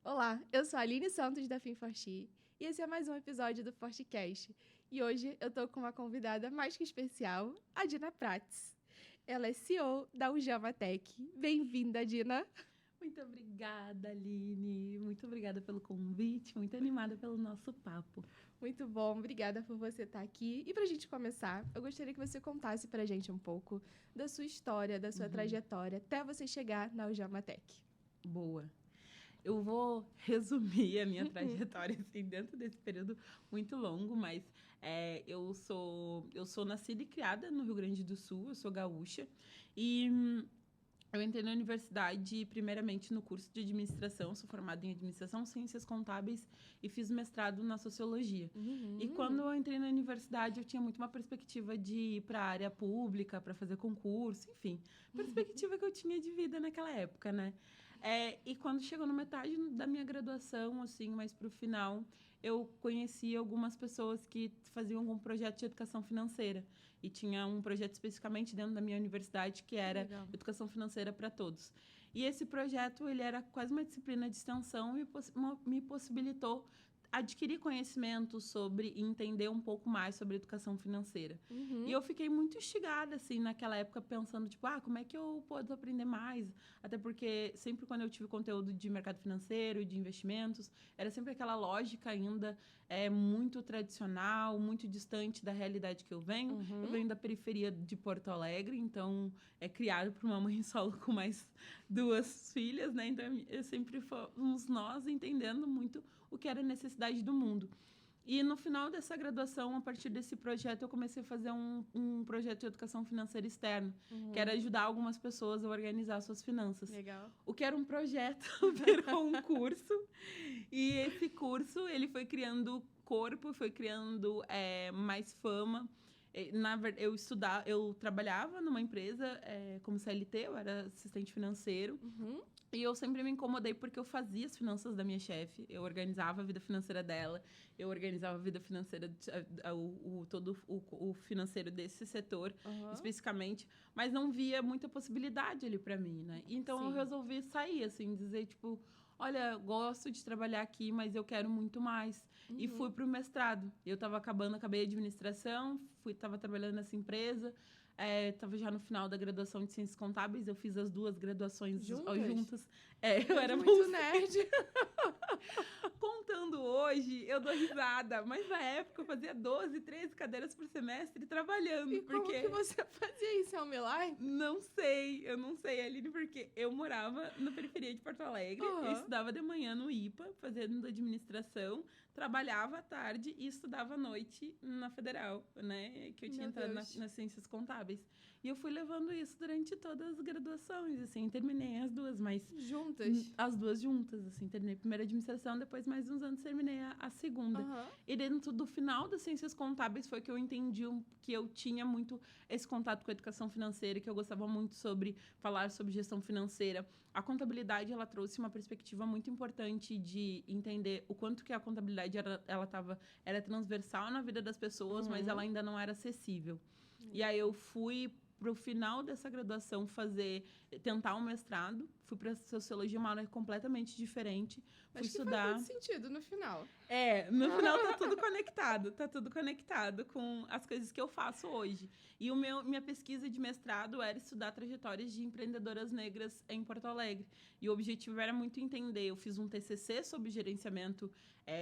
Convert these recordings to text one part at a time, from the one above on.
Olá, eu sou a Aline Santos da Fin4X e esse é mais um episódio do ForteCast. E hoje eu tô com uma convidada mais que especial, a Dina Prats. Ela é CEO da Ujama Tech. Bem-vinda, Dina! Muito obrigada, Aline. Muito obrigada pelo convite. Muito animada pelo nosso papo. Muito bom, obrigada por você estar aqui. E pra gente começar, eu gostaria que você contasse pra gente um pouco da sua história, da sua trajetória, até você chegar na Ujama Tech. Boa. Eu vou resumir a minha trajetória assim, dentro desse período muito longo, mas eu sou nascida e criada no Rio Grande do Sul, eu sou gaúcha. E eu entrei na universidade, primeiramente no curso de administração, sou formada em administração, ciências contábeis e fiz mestrado na sociologia. E quando eu entrei na universidade, eu tinha muito uma perspectiva de ir para a área pública, para fazer concurso, enfim, perspectiva que eu tinha de vida naquela época, né? E quando chegou na metade da minha graduação, assim, mais para o final, eu conheci algumas pessoas que faziam algum projeto de educação financeira. E tinha um projeto especificamente dentro da minha universidade que era Legal. Educação Financeira para Todos. E esse projeto, ele era quase uma disciplina de extensão e me possibilitou adquirir conhecimento sobre e entender um pouco mais sobre educação financeira. E eu fiquei muito instigada, assim, naquela época, pensando, tipo, como é que eu posso aprender mais? Até porque sempre quando eu tive conteúdo de mercado financeiro, de investimentos, era sempre aquela lógica ainda muito tradicional, muito distante da realidade que eu venho. Eu venho da periferia de Porto Alegre, então é criado por uma mãe solo com mais duas filhas, né? Então eu sempre fomos nós entendendo muito o que era a necessidade do mundo. E no final dessa graduação, a partir desse projeto, eu comecei a fazer um projeto de educação financeira externa, que era ajudar algumas pessoas a organizar suas finanças. Legal. O que era um projeto virou um curso. E esse curso, ele foi criando corpo, foi criando mais fama. Na verdade, eu trabalhava numa empresa como CLT, eu era assistente financeiro. E eu sempre me incomodei porque eu fazia as finanças da minha chefe, eu organizava a vida financeira dela, eu organizava a vida financeira, todo o financeiro desse setor, especificamente, mas não via muita possibilidade ali para mim, né? Então eu Sim. resolvi sair, assim, dizer, tipo, olha, gosto de trabalhar aqui, mas eu quero muito mais. E fui para o mestrado. Eu acabei a administração, estava trabalhando nessa empresa, estava já no final da graduação de Ciências Contábeis, eu fiz as duas graduações juntas. Eu era Muito nerd. Contando hoje, eu dou risada, mas na época eu fazia 12, 13 cadeiras por semestre trabalhando, E como que porque você fazia isso? É um milagre? eu não sei, Aline, porque eu morava na periferia de Porto Alegre, eu estudava de manhã no IPA, fazendo administração, trabalhava à tarde e estudava à noite na Federal, né? Que eu tinha Meu entrado Deus. nas ciências contábeis. E eu fui levando isso durante todas as graduações, assim, terminei as duas, mas Juntas? as duas juntas, assim, terminei a primeira administração, depois mais uns anos terminei a segunda. E dentro do final das ciências contábeis foi que eu entendi que eu tinha muito esse contato com a educação financeira, que eu gostava muito sobre falar sobre gestão financeira. A contabilidade, ela trouxe uma perspectiva muito importante de entender o quanto que a contabilidade era transversal na vida das pessoas, mas ela ainda não era acessível. E aí eu fui para o final dessa graduação tentar um mestrado, fui para sociologia, uma área completamente diferente, Mas fui que faz muito estudar. sentido no final. No final tá tudo conectado com as coisas que eu faço hoje. E minha pesquisa de mestrado era estudar trajetórias de empreendedoras negras em Porto Alegre. E o objetivo era muito entender. Eu fiz um TCC sobre gerenciamento,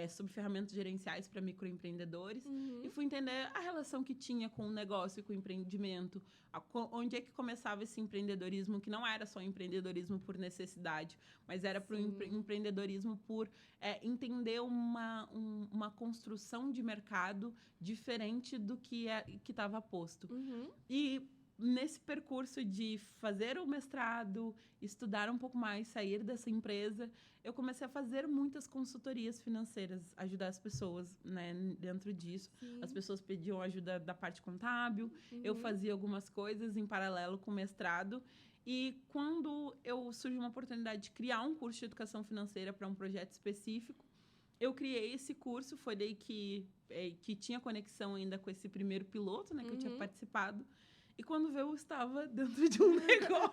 sobre ferramentas gerenciais para microempreendedores e fui entender a relação que tinha com o negócio e com o empreendimento, onde é que começava esse empreendedorismo, que não era só empreendedorismo por necessidade, mas era para o empreendedorismo por entender uma construção de mercado diferente do que estava posto. E nesse percurso de fazer o mestrado, estudar um pouco mais, sair dessa empresa, eu comecei a fazer muitas consultorias financeiras, ajudar as pessoas, né, dentro disso. As pessoas pediam ajuda da parte contábil, eu fazia algumas coisas em paralelo com o mestrado. E quando surgiu uma oportunidade de criar um curso de educação financeira para um projeto específico, eu criei esse curso, foi daí que tinha conexão ainda com esse primeiro piloto, né, que eu tinha participado. E quando veio, eu estava dentro de um negócio.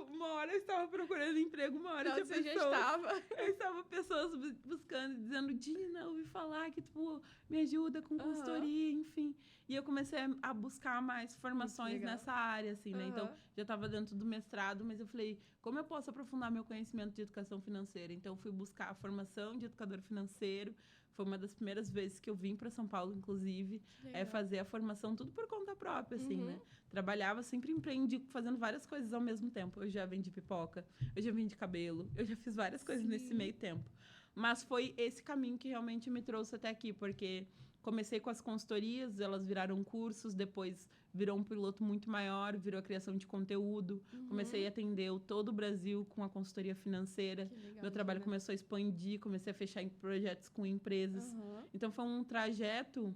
Uma hora eu estava procurando emprego, uma hora Não, tinha você já pessoas... estava. Eu estava pessoas buscando, dizendo, Dina, eu ouvi falar que tu me ajuda com consultoria, enfim. E eu comecei a buscar mais formações nessa área, assim, né? Então, já estava dentro do mestrado, mas eu falei, como eu posso aprofundar meu conhecimento de educação financeira? Então, eu fui buscar a formação de educador financeiro. Foi uma das primeiras vezes que eu vim para São Paulo, inclusive, fazer a formação tudo por conta própria, assim, né? Trabalhava, sempre empreendi, fazendo várias coisas ao mesmo tempo. Eu já vendi pipoca, eu já vendi cabelo, eu já fiz várias coisas nesse meio tempo. Mas foi esse caminho que realmente me trouxe até aqui, porque comecei com as consultorias, elas viraram cursos, depois virou um piloto muito maior, virou a criação de conteúdo. Comecei a atender todo o Brasil com a consultoria financeira. Legal, meu trabalho começou a expandir, comecei a fechar em projetos com empresas. Então, foi um trajeto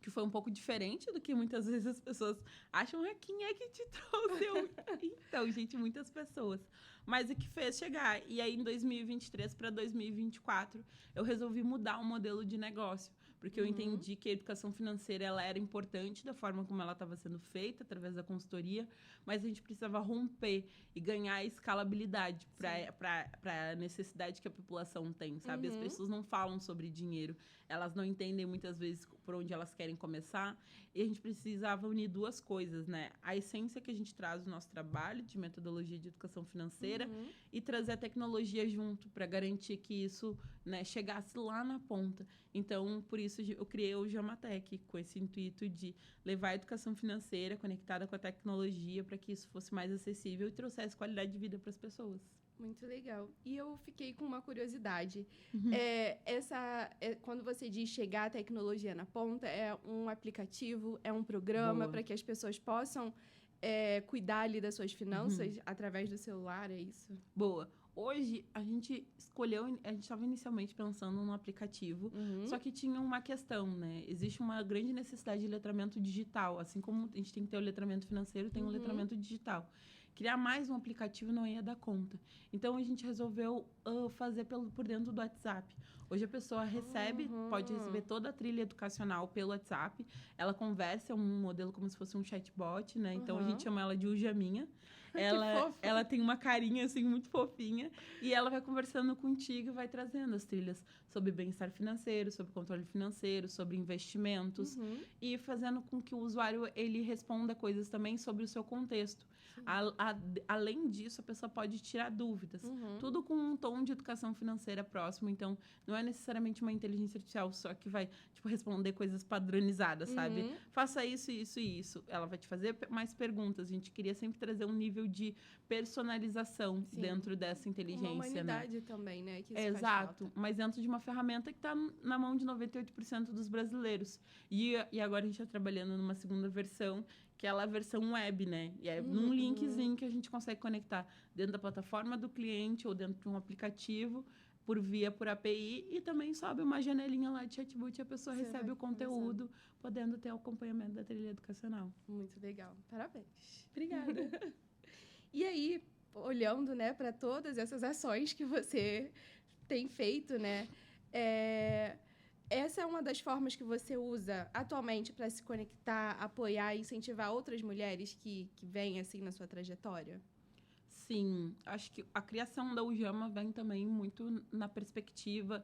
que foi um pouco diferente do que muitas vezes as pessoas acham. Quem é que te trouxe? Então, gente, muitas pessoas. Mas o que fez chegar? E aí, em 2023 para 2024, eu resolvi mudar o modelo de negócio. Porque eu entendi que a educação financeira ela era importante da forma como ela estava sendo feita, através da consultoria, mas a gente precisava romper e ganhar escalabilidade para a necessidade que a população tem, sabe? As pessoas não falam sobre dinheiro, elas não entendem muitas vezes por onde elas querem começar, e a gente precisava unir duas coisas, né? A essência que a gente traz do nosso trabalho de metodologia de educação financeira e trazer a tecnologia junto para garantir que isso, né, chegasse lá na ponta. Então, por isso, eu criei o Jamatec, com esse intuito de levar a educação financeira conectada com a tecnologia para que isso fosse mais acessível e trouxesse qualidade de vida para as pessoas. Muito legal. E eu fiquei com uma curiosidade. Quando você diz chegar a tecnologia na ponta, é um aplicativo, é um programa para que as pessoas possam cuidar ali das suas finanças através do celular, é isso? Boa. Hoje, a gente estava inicialmente pensando num aplicativo, só que tinha uma questão, né? Existe uma grande necessidade de letramento digital. Assim como a gente tem que ter o letramento financeiro, tem o letramento digital. Criar mais um aplicativo não ia dar conta. Então, a gente resolveu fazer por dentro do WhatsApp. Hoje, a pessoa pode receber toda a trilha educacional pelo WhatsApp. Ela conversa, é um modelo como se fosse um chatbot, né? Então, a gente chama ela de Ujaminha. Ela tem uma carinha, assim, muito fofinha. E ela vai conversando contigo e vai trazendo as trilhas sobre bem-estar financeiro, sobre controle financeiro, sobre investimentos. E fazendo com que o usuário, ele responda coisas também sobre o seu contexto. Além disso, a pessoa pode tirar dúvidas. Tudo com um tom de educação financeira próximo. Então, não é necessariamente uma inteligência artificial só que vai, responder coisas padronizadas, sabe? Faça isso, isso e isso. Ela vai te fazer mais perguntas. A gente queria sempre trazer um nível de personalização dentro dessa inteligência, uma humanidade também, né? Que isso Exato. Mas dentro de uma ferramenta que está na mão de 98% dos brasileiros. E agora a gente está trabalhando numa segunda versão, que é a versão web, né? E é num linkzinho que a gente consegue conectar dentro da plataforma do cliente ou dentro de um aplicativo, por API, e também sobe uma janelinha lá de chatbot e a pessoa recebe o conteúdo, podendo ter o acompanhamento da trilha educacional. Muito legal. Parabéns. Obrigada. E aí, olhando, né, para todas essas ações que você tem feito, né? Essa é uma das formas que você usa atualmente para se conectar, apoiar e incentivar outras mulheres que vêm, assim, na sua trajetória? Sim, acho que a criação da Ujama vem também muito na perspectiva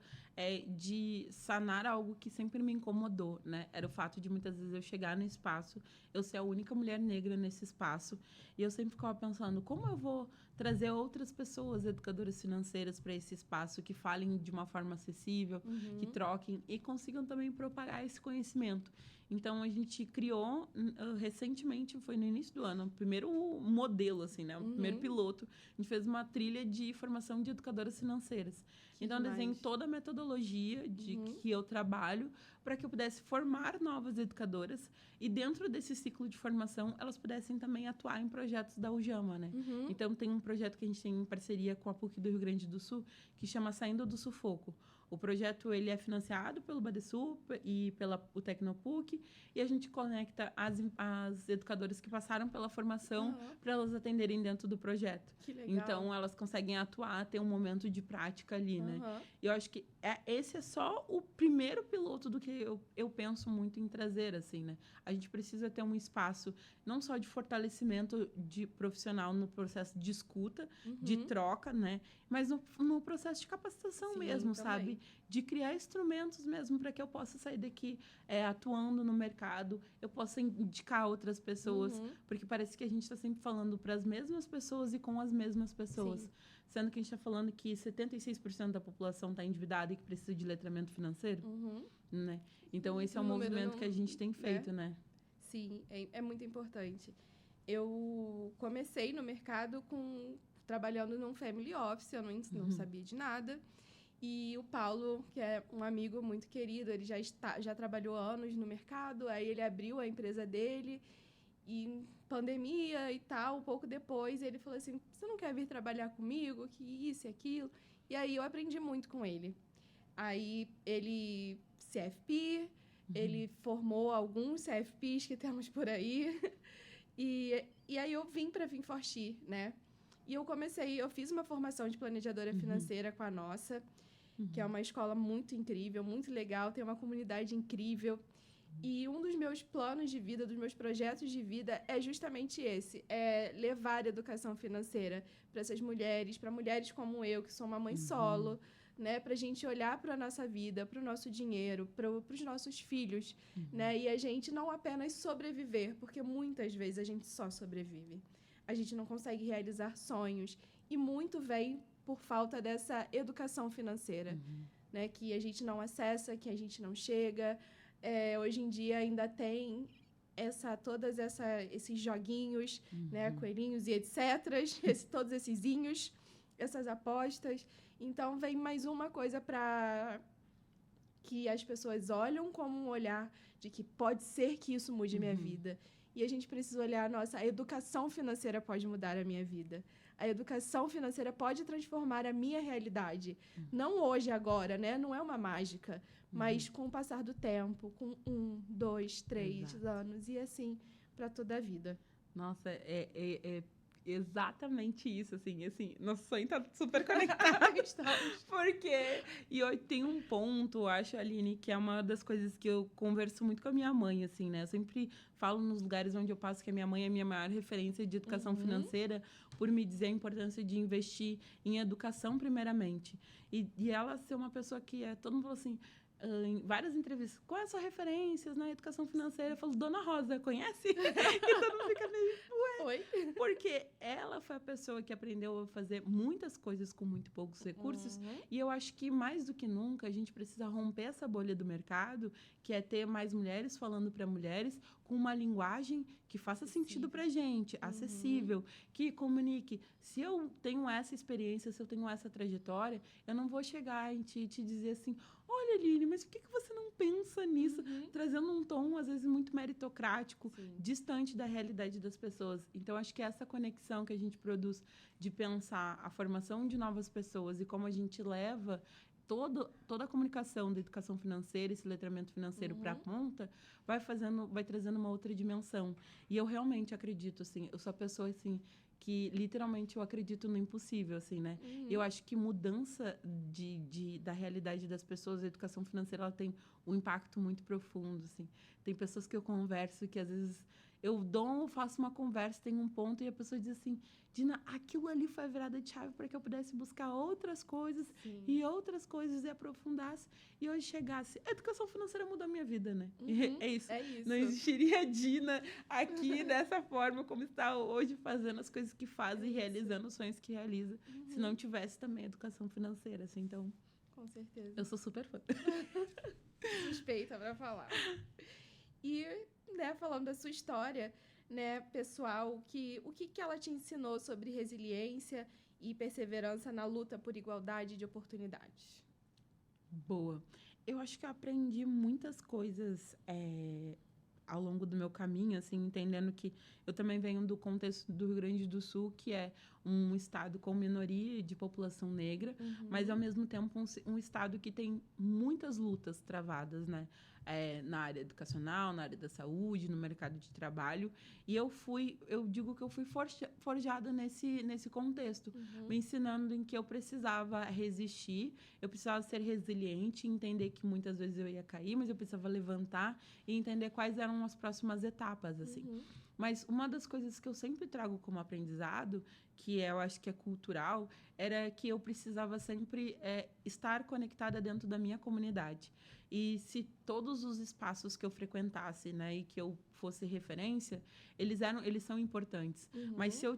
de sanar algo que sempre me incomodou, né? Era o fato de muitas vezes eu chegar no espaço, eu ser a única mulher negra nesse espaço, e eu sempre ficava pensando, como eu vou trazer outras pessoas, educadoras financeiras, para esse espaço, que falem de uma forma acessível, que troquem e consigam também propagar esse conhecimento. Então, a gente criou, recentemente, foi no início do ano, o primeiro modelo, assim, né? O primeiro piloto. A gente fez uma trilha de formação de educadoras financeiras. Então, eu desenhei toda a metodologia que eu trabalho para que eu pudesse formar novas educadoras e, dentro desse ciclo de formação, elas pudessem também atuar em projetos da Ujama, né? Então, tem um projeto que a gente tem em parceria com a PUC do Rio Grande do Sul, que chama Saindo do Sufoco. O projeto ele é financiado pelo Badesul e pela o Tecnopuc, e a gente conecta as educadoras que passaram pela formação para elas atenderem dentro do projeto. Que legal. Então, elas conseguem atuar, ter um momento de prática ali, né? E eu acho que esse é só o primeiro piloto do que eu penso muito em trazer, assim, né? A gente precisa ter um espaço não só de fortalecimento de profissional no processo de escuta, de troca, né? Mas no processo de capacitação mesmo, também. sabe? De criar instrumentos mesmo para que eu possa sair daqui atuando no mercado, eu possa indicar outras pessoas, porque parece que a gente está sempre falando para as mesmas pessoas e com as mesmas pessoas. Sim. Sendo que a gente está falando que 76% da população está endividada e que precisa de letramento financeiro, né? Então, esse é um movimento que a gente tem feito, né? Sim, é muito importante. Eu comecei no mercado trabalhando num family office, eu não sabia de nada. E o Paulo, que é um amigo muito querido, ele já trabalhou anos no mercado, aí ele abriu a empresa dele, e pandemia e tal, um pouco depois, ele falou assim, você não quer vir trabalhar comigo? Que isso e aquilo. E aí eu aprendi muito com ele. Aí ele, CFP, ele formou alguns CFPs que temos por aí. E aí eu vim para Finforti, né? E eu fiz uma formação de planejadora financeira com a nossa, que é uma escola muito incrível, muito legal, tem uma comunidade incrível. E um dos meus planos de vida, dos meus projetos de vida é justamente esse, é levar a educação financeira para essas mulheres, para mulheres como eu, que sou uma mãe solo, né, para a gente olhar para a nossa vida, para o nosso dinheiro, para os nossos filhos, né, e a gente não apenas sobreviver, porque muitas vezes a gente só sobrevive. A gente não consegue realizar sonhos e muito vem por falta dessa educação financeira, né, que a gente não acessa, que a gente não chega. Hoje em dia ainda tem esses joguinhos, né, coelhinhos e etc., todos essesinhos, essas apostas. Então, vem mais uma coisa para que as pessoas olham como um olhar de que pode ser que isso mude minha vida. E a gente precisa olhar, nossa, a educação financeira pode mudar a minha vida. A educação financeira pode transformar a minha realidade. Não hoje, agora, né? Não é uma mágica. Mas com o passar do tempo, com 1, 2, 3 anos. E assim, para toda a vida. Nossa, é exatamente isso, assim, nosso sonho tá super conectado. Porque, e hoje tem um ponto, acho, Aline, que é uma das coisas que eu converso muito com a minha mãe, assim, né? Eu sempre falo nos lugares onde eu passo que a minha mãe é a minha maior referência de educação financeira, por me dizer a importância de investir em educação primeiramente. E ela ser uma pessoa que todo mundo falou assim, em várias entrevistas, qual é a sua referência na educação financeira? Eu falo, Dona Rosa, conhece? E todo mundo fica meio, Oi? Porque ela foi a pessoa que aprendeu a fazer muitas coisas com muito poucos recursos. E eu acho que, mais do que nunca, a gente precisa romper essa bolha do mercado, que é ter mais mulheres falando para mulheres com uma linguagem que faça sentido para gente, acessível, que comunique. Se eu tenho essa experiência, se eu tenho essa trajetória, eu não vou chegar em ti e te dizer assim, olha, Aline, mas por que você não pensa nisso? Trazendo um tom, às vezes, muito meritocrático, distante da realidade das pessoas. Então, acho que essa conexão que a gente produz de pensar a formação de novas pessoas e como a gente leva toda a comunicação da educação financeira, esse letramento financeiro para a ponta, vai trazendo uma outra dimensão. E eu realmente acredito, assim, eu sou a pessoa, assim, que literalmente eu acredito no impossível, assim, né? Eu acho que mudança da realidade das pessoas, a educação financeira, ela tem um impacto muito profundo, assim. Tem pessoas que eu converso que, às vezes, faço uma conversa, tem um ponto e a pessoa diz assim, Dina, aquilo ali foi a virada de chave para que eu pudesse buscar outras coisas e aprofundasse. E hoje chegasse, a educação financeira mudou a minha vida, né? É isso. Não existiria a Dina aqui dessa forma, como está hoje, fazendo as coisas que faz e realizando os sonhos que realiza, se não tivesse também educação financeira, assim, então... Com certeza. Eu sou super fã. Suspeita para falar. E, né, falando da sua história, né, pessoal, o que ela te ensinou sobre resiliência e perseverança na luta por igualdade de oportunidades? Boa. Eu acho que eu aprendi muitas coisas ao longo do meu caminho, assim, entendendo que eu também venho do contexto do Rio Grande do Sul, que é um estado com minoria de população negra, mas, ao mesmo tempo, um estado que tem muitas lutas travadas, né? Na área educacional, na área da saúde, no mercado de trabalho. E eu digo que eu fui forjada nesse contexto, me ensinando em que eu precisava resistir, eu precisava ser resiliente, entender que muitas vezes eu ia cair, mas eu precisava levantar e entender quais eram as próximas etapas, assim. Mas uma das coisas que eu sempre trago como aprendizado, que eu acho que é cultural, era que eu precisava sempre estar conectada dentro da minha comunidade. E se todos os espaços que eu frequentasse, né, e que eu fosse referência, eles são importantes. Mas se eu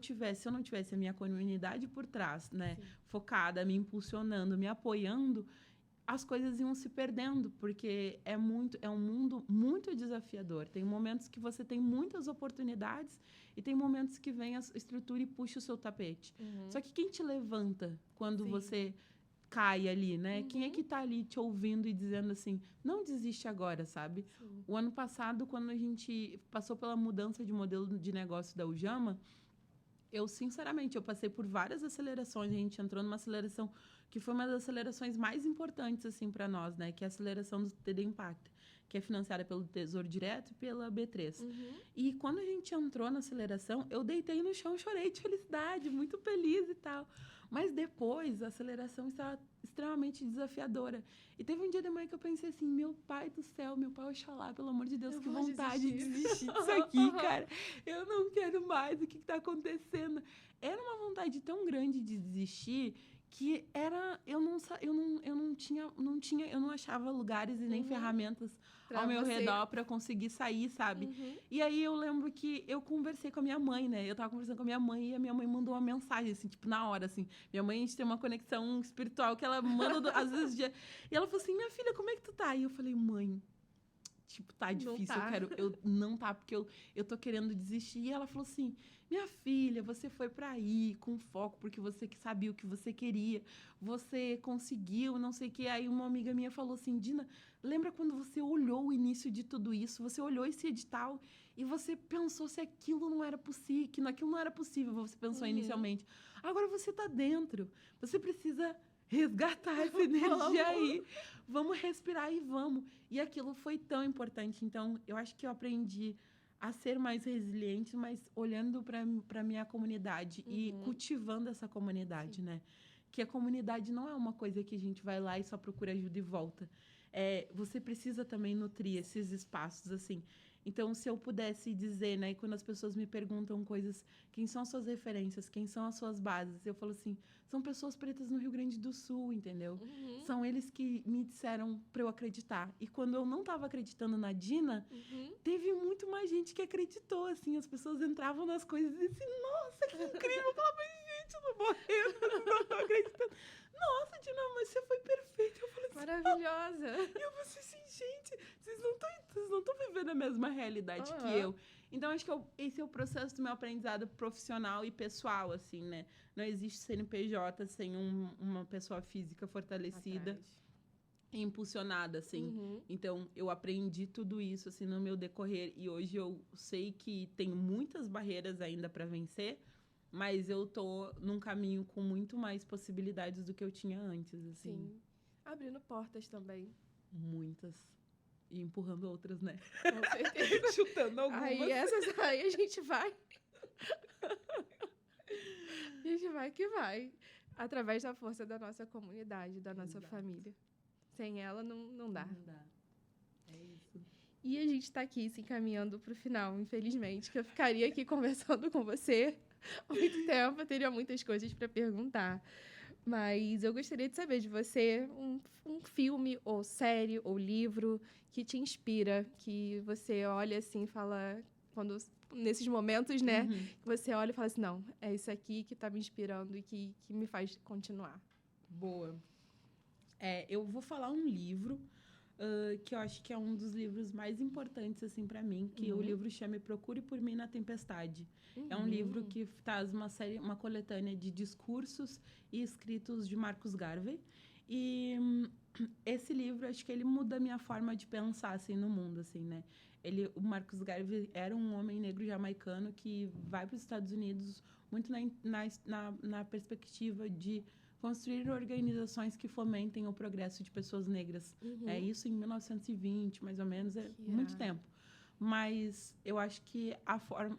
não tivesse a minha comunidade por trás, né, Sim. focada, me impulsionando, me apoiando, as coisas iam se perdendo, porque é um mundo muito desafiador. Tem momentos que você tem muitas oportunidades e tem momentos que vem a estrutura e puxa o seu tapete. Só que quem te levanta quando Sim. você cai ali, né? Quem é que tá ali te ouvindo e dizendo assim, não desiste agora, sabe? Sim. O ano passado, quando a gente passou pela mudança de modelo de negócio da Ujama, sinceramente, eu passei por várias acelerações. A gente entrou numa aceleração que foi uma das acelerações mais importantes, assim, para nós, né? Que é a aceleração do TD Impact, que é financiada pelo Tesouro Direto e pela B3. E quando a gente entrou na aceleração, eu deitei no chão, chorei de felicidade, muito feliz e tal. Mas depois, a aceleração estava extremamente desafiadora. E teve um dia de manhã que eu pensei assim, meu pai do céu, meu pai Oxalá, pelo amor de Deus, Eu que vou vontade de desistir. desistir disso aqui, cara. Eu não quero mais, o que está acontecendo? Era uma vontade tão grande de desistir que eu não achava lugares e nem ferramentas Pra ao meu você. redor para conseguir sair, sabe? E aí eu lembro que eu conversei com a minha mãe, né? Eu tava conversando com a minha mãe e a minha mãe mandou uma mensagem, assim, tipo, na hora, assim. Minha mãe, a gente tem uma conexão espiritual que ela manda, às vezes, e ela falou assim, minha filha, como é que tu tá? E eu falei, mãe, tipo, tá difícil, tá. não tá, porque eu tô querendo desistir. E ela falou assim, minha filha, você foi pra aí com foco, porque você que sabia o que você queria, você conseguiu, não sei o que. Aí uma amiga minha falou assim, Dina, lembra quando você olhou o início de tudo isso, você olhou esse edital e você pensou se aquilo não era possível, que aquilo não era possível, você pensou inicialmente. Agora você tá dentro, você precisa resgatar essa energia aí. Vamos respirar e vamos. E aquilo foi tão importante. Então, eu acho que eu aprendi a ser mais resiliente, mas olhando para minha comunidade e cultivando essa comunidade, né? Que a comunidade não é uma coisa que a gente vai lá e só procura ajuda e volta. Você precisa também nutrir esses espaços, assim. Então, se eu pudesse dizer, né, quando as pessoas me perguntam coisas, quem são as suas referências, quem são as suas bases, eu falo assim, são pessoas pretas no Rio Grande do Sul, entendeu? São eles que me disseram para eu acreditar. E quando eu não estava acreditando na Dina, teve muito mais gente que acreditou, assim, as pessoas entravam nas coisas e diziam assim, nossa, que incrível! Eu falava, gente, eu não morrendo, não tô acreditando. Nossa, Dina, mas você foi perfeita. Eu falei assim, Maravilhosa. e eu falei assim, gente, vocês não estão vivendo a mesma realidade que eu. Então, acho que esse é o processo do meu aprendizado profissional e pessoal, assim, né? Não existe CNPJ sem uma pessoa física fortalecida e impulsionada, assim. Então, eu aprendi tudo isso, assim, no meu decorrer. E hoje eu sei que tenho muitas barreiras ainda para vencer, mas eu tô num caminho com muito mais possibilidades do que eu tinha antes, assim. Sim. Abrindo portas também. Muitas. E empurrando outras, né? Com certeza. Chutando algumas. Aí essas aí a gente vai. A gente vai que vai. Através da força da nossa comunidade, da nossa família. Sem ela, não dá. Não dá. É isso. E a gente tá aqui se encaminhando pro final, infelizmente, que eu ficaria aqui conversando com você há muito tempo, eu teria muitas coisas para perguntar. Mas eu gostaria de saber de você um filme, ou série, ou livro que te inspira, que você olha assim e fala, nesses momentos, né, que você olha e fala assim, não, é isso aqui que tá me inspirando e que me faz continuar. Boa. Eu vou falar um livro que eu acho que é um dos livros mais importantes, assim, para mim, que o livro chama Procure por Mim na Tempestade. É um livro que traz uma coletânea de discursos e escritos de Marcus Garvey. E esse livro, acho que ele muda a minha forma de pensar, assim, no mundo, assim, né? O Marcus Garvey era um homem negro jamaicano que vai para os Estados Unidos muito na perspectiva de construir organizações que fomentem o progresso de pessoas negras. É isso em 1920, mais ou menos, muito tempo. Mas eu acho que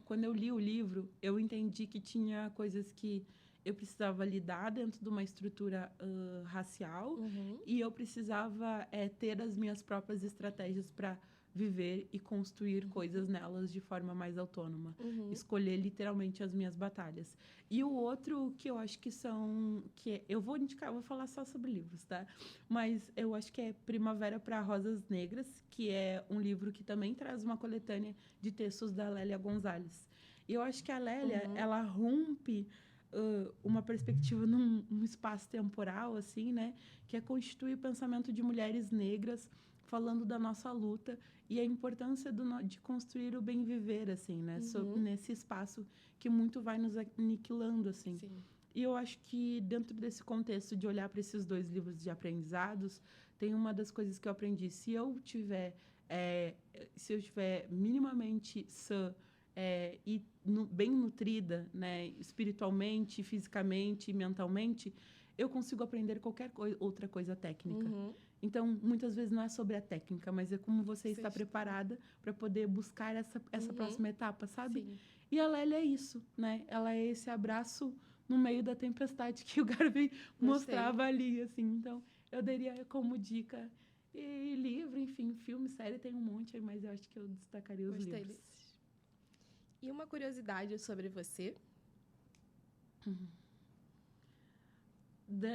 quando eu li o livro, eu entendi que tinha coisas que eu precisava lidar dentro de uma estrutura racial e eu precisava ter as minhas próprias estratégias para viver e construir coisas nelas de forma mais autônoma. Escolher literalmente as minhas batalhas. E o outro que eu acho que eu vou indicar, eu vou falar só sobre livros, tá? Mas eu acho que é Primavera para Rosas Negras, que é um livro que também traz uma coletânea de textos da Lélia Gonzalez. E eu acho que a Lélia, ela rompe uma perspectiva num espaço temporal, assim, né? Que é constituir o pensamento de mulheres negras, falando da nossa luta e a importância de construir o bem viver, assim, né? Nesse espaço que muito vai nos aniquilando, assim. Sim. E eu acho que dentro desse contexto de olhar para esses dois livros de aprendizados, tem uma das coisas que eu aprendi. Se eu tiver minimamente sã e bem nutrida, né, espiritualmente, fisicamente, mentalmente, eu consigo aprender qualquer outra coisa técnica. Então, muitas vezes não é sobre a técnica, mas é como você está preparada para poder buscar essa próxima etapa, sabe? Sim. E a Lélia é isso, né? Ela é esse abraço no meio da tempestade que o Garvey mostrava ali, assim. Então, eu daria como dica. E livro, enfim, filme, série, tem um monte, mas eu acho que eu destacaria os livros. Desses. E uma curiosidade sobre você?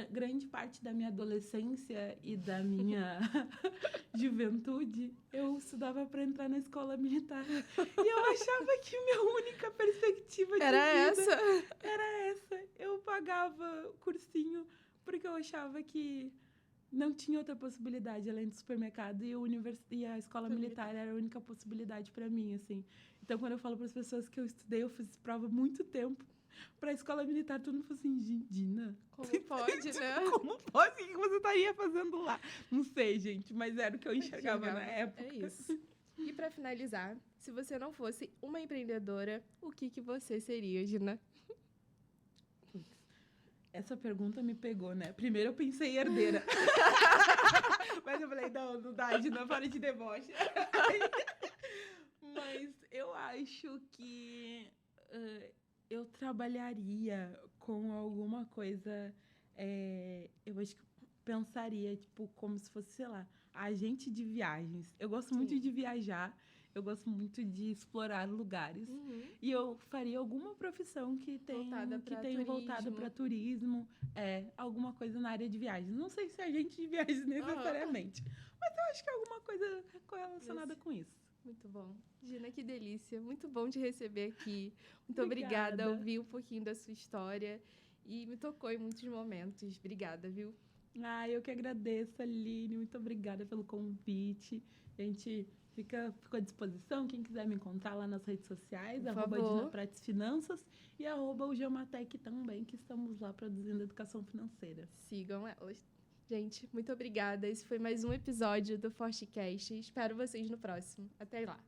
Grande parte da minha adolescência e da minha juventude, eu estudava para entrar na escola militar. E eu achava que minha única perspectiva de vida era essa. Eu pagava cursinho porque eu achava que não tinha outra possibilidade além do supermercado e a escola militar era a única possibilidade para mim, assim. Então, quando eu falo para as pessoas que eu estudei, eu fiz prova há muito tempo. Para a escola militar, todo mundo falou assim, Dina, como pode, né? Como pode? O que você estaria fazendo lá? Não sei, gente, mas era o que eu enxergava na época. É isso. E para finalizar, se você não fosse uma empreendedora, o que você seria, Gina? Essa pergunta me pegou, né? Primeiro eu pensei em herdeira. Mas eu falei, não dá, Gina, para de deboche. Mas eu acho que eu trabalharia com alguma coisa, eu acho que pensaria, tipo, como se fosse, sei lá, agente de viagens. Eu gosto muito de viajar, eu gosto muito de explorar lugares. E eu faria alguma profissão que tenha voltada para turismo, alguma coisa na área de viagens. Não sei se é agente de viagens necessariamente, mas eu acho que é alguma coisa relacionada com isso. Muito bom. Gina, que delícia. Muito bom te receber aqui. Muito obrigada. Ouvi um pouquinho da sua história e me tocou em muitos momentos. Obrigada, viu? Eu que agradeço, Aline. Muito obrigada pelo convite. A gente fica à disposição. Quem quiser me encontrar lá nas redes sociais, @DinaPratesFinanças e @Ujamatec também, que estamos lá produzindo educação financeira. Sigam elas. Gente, muito obrigada. Esse foi mais um episódio do ForteCast. Espero vocês no próximo. Até lá.